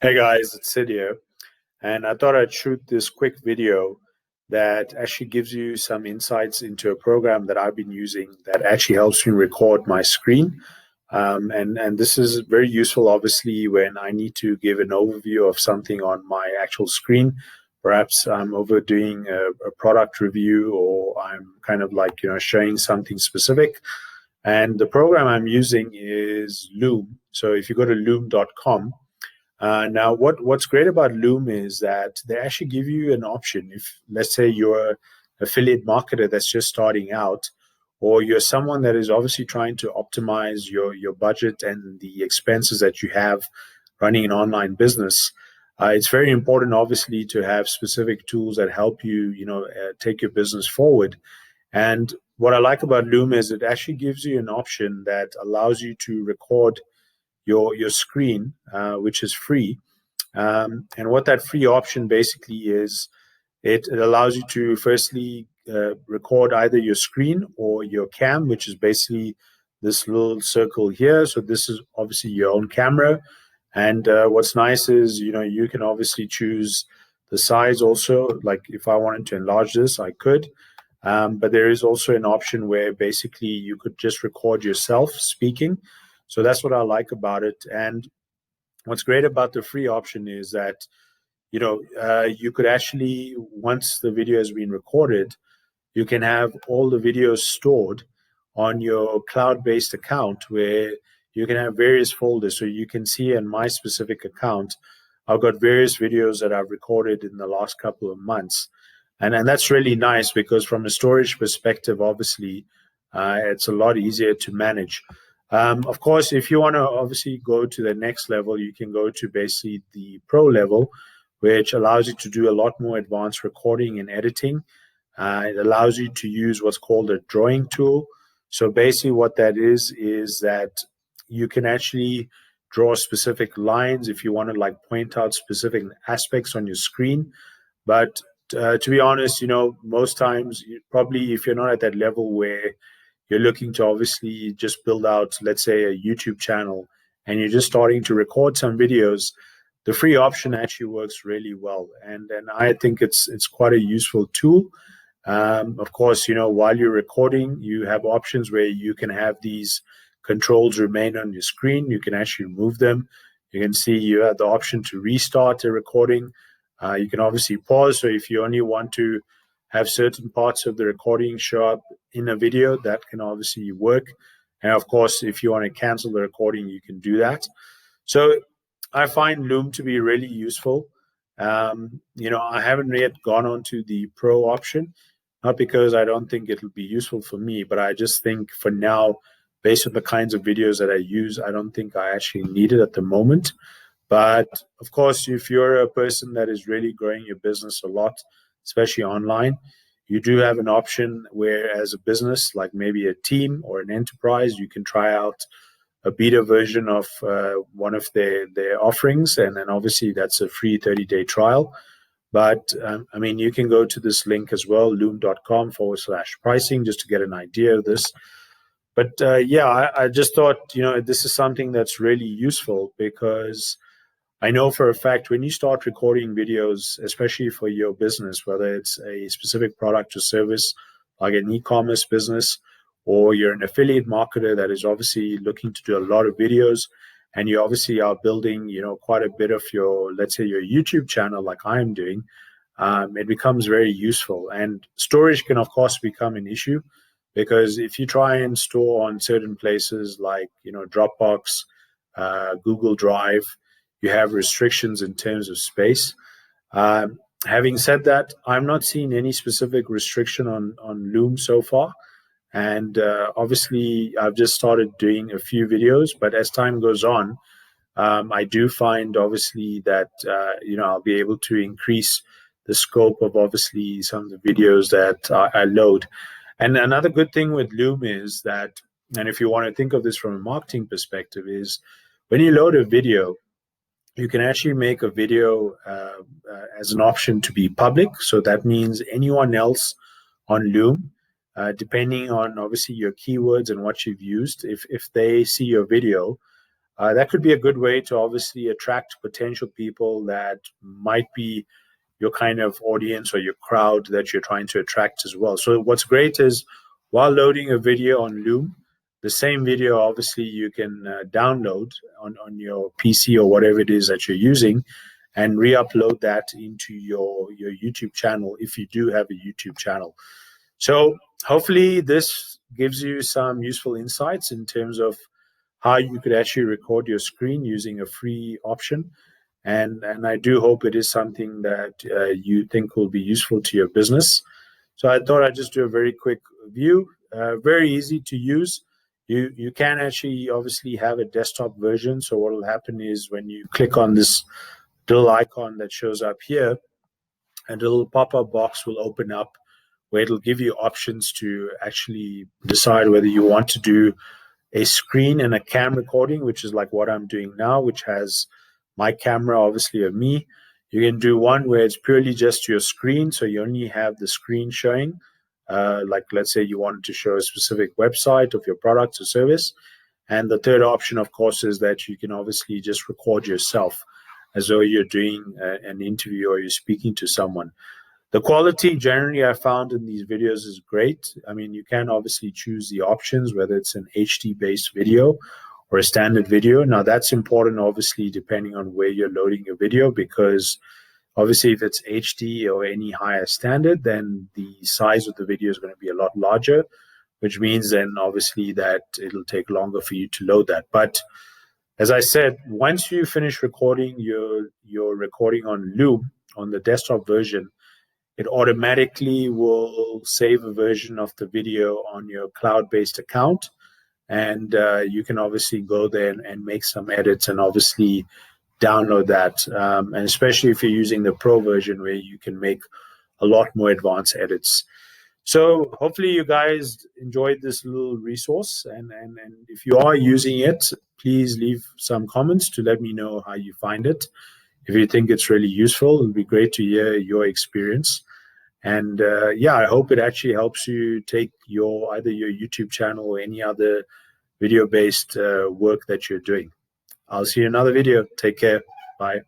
Hey guys, it's Sid here, and I thought I'd shoot this quick video that actually gives you some insights into a program that I've been using that actually helps me record my screen. And this is very useful, obviously, when I need to give an overview of something on my actual screen. Perhaps I'm overdoing a product review, or I'm kind of like showing something specific. And the program I'm using is Loom. So if you go to loom.com. Now, what's great about Loom is that they actually give you an option. If, let's say, you're an affiliate marketer that's just starting out, or you're someone that is obviously trying to optimize your budget and the expenses that you have running an online business, it's very important, obviously, to have specific tools that help you, take your business forward. And what I like about Loom is it actually gives you an option that allows you to record your screen, which is free. And what that free option basically is, it allows you to firstly record either your screen or your cam, which is basically this little circle here. So this is obviously your own camera. And what's nice is, you can obviously choose the size also. Like if I wanted to enlarge this, I could. But there is also an option where basically you could just record yourself speaking. So that's what I like about it. And what's great about the free option is that you could actually, once the video has been recorded, you can have all the videos stored on your cloud-based account where you can have various folders. So you can see in my specific account, I've got various videos that I've recorded in the last couple of months. And that's really nice because from a storage perspective, obviously, it's a lot easier to manage. Of course, if you want to obviously go to the next level, you can go to basically the pro level, which allows you to do a lot more advanced recording and editing. It allows you to use what's called a drawing tool. So basically what that is that you can actually draw specific lines if you want to like point out specific aspects on your screen. But to be honest, most times, probably if you're not at that level where you're looking to obviously just build out, let's say, a YouTube channel, and you're just starting to record some videos, the free option actually works really well. And I think it's quite a useful tool. Of course, while you're recording, you have options where you can have these controls remain on your screen. You can actually remove them. You can see you have the option to restart a recording. You can obviously pause. So if you only want to have certain parts of the recording show up in a video, that can obviously work. And of course, if you want to cancel the recording, you can do that. So I find Loom to be really useful. I haven't yet gone on to the pro option, not because I don't think it'll be useful for me, but I just think for now, based on the kinds of videos that I use, I don't think I actually need it at the moment. But of course, if you're a person that is really growing your business a lot, especially online, you do have an option where, as a business, like maybe a team or an enterprise, you can try out a beta version of one of their offerings. And then obviously that's a free 30-day trial. But you can go to this link as well, loom.com/pricing, just to get an idea of this. But I just thought, this is something that's really useful because I know for a fact when you start recording videos, especially for your business, whether it's a specific product or service, like an e-commerce business, or you're an affiliate marketer that is obviously looking to do a lot of videos, and you obviously are building, quite a bit of your, let's say, your YouTube channel, like I'm doing, it becomes very useful. And storage can, of course, become an issue because if you try and store on certain places like, Dropbox, Google Drive, you have restrictions in terms of space. Having said that, I'm not seeing any specific restriction on Loom so far. And obviously, I've just started doing a few videos, but as time goes on, I do find obviously that, I'll be able to increase the scope of obviously some of the videos that I load. And another good thing with Loom is that, and if you want to think of this from a marketing perspective, is when you load a video, you can actually make a video as an option to be public. So that means anyone else on Loom, depending on obviously your keywords and what you've used, if they see your video, that could be a good way to obviously attract potential people that might be your kind of audience or your crowd that you're trying to attract as well. So what's great is while loading a video on Loom, the same video obviously you can download on your PC or whatever it is that you're using and re-upload that into your YouTube channel if you do have a YouTube channel. So hopefully this gives you some useful insights in terms of how you could actually record your screen using a free option. And I do hope it is something that you think will be useful to your business. So I thought I'd just do a very quick review. Very easy to use. You can actually obviously have a desktop version. So what will happen is when you click on this little icon that shows up here, a little pop-up box will open up where it'll give you options to actually decide whether you want to do a screen and a cam recording, which is like what I'm doing now, which has my camera, obviously, of me. You can do one where it's purely just your screen, so you only have the screen showing. Like, let's say you wanted to show a specific website of your product or service. And the third option, of course, is that you can obviously just record yourself as though you're doing an interview or you're speaking to someone. The quality generally I found in these videos is great. I mean, you can obviously choose the options, whether it's an HD-based video or a standard video. Now, that's important, obviously, depending on where you're loading your video, because obviously if it's HD or any higher standard, then the size of the video is going to be a lot larger, which means then obviously that it'll take longer for you to load that. But as I said, once you finish recording your recording on Loom, on the desktop version, it automatically will save a version of the video on your cloud-based account. And you can obviously go there and make some edits and obviously download that. And especially if you're using the Pro version where you can make a lot more advanced edits. So hopefully you guys enjoyed this little resource. And if you are using it, please leave some comments to let me know how you find it. If you think it's really useful, it would be great to hear your experience. And yeah, I hope it actually helps you take either your YouTube channel or any other video-based work that you're doing. I'll see you in another video. Take care. Bye.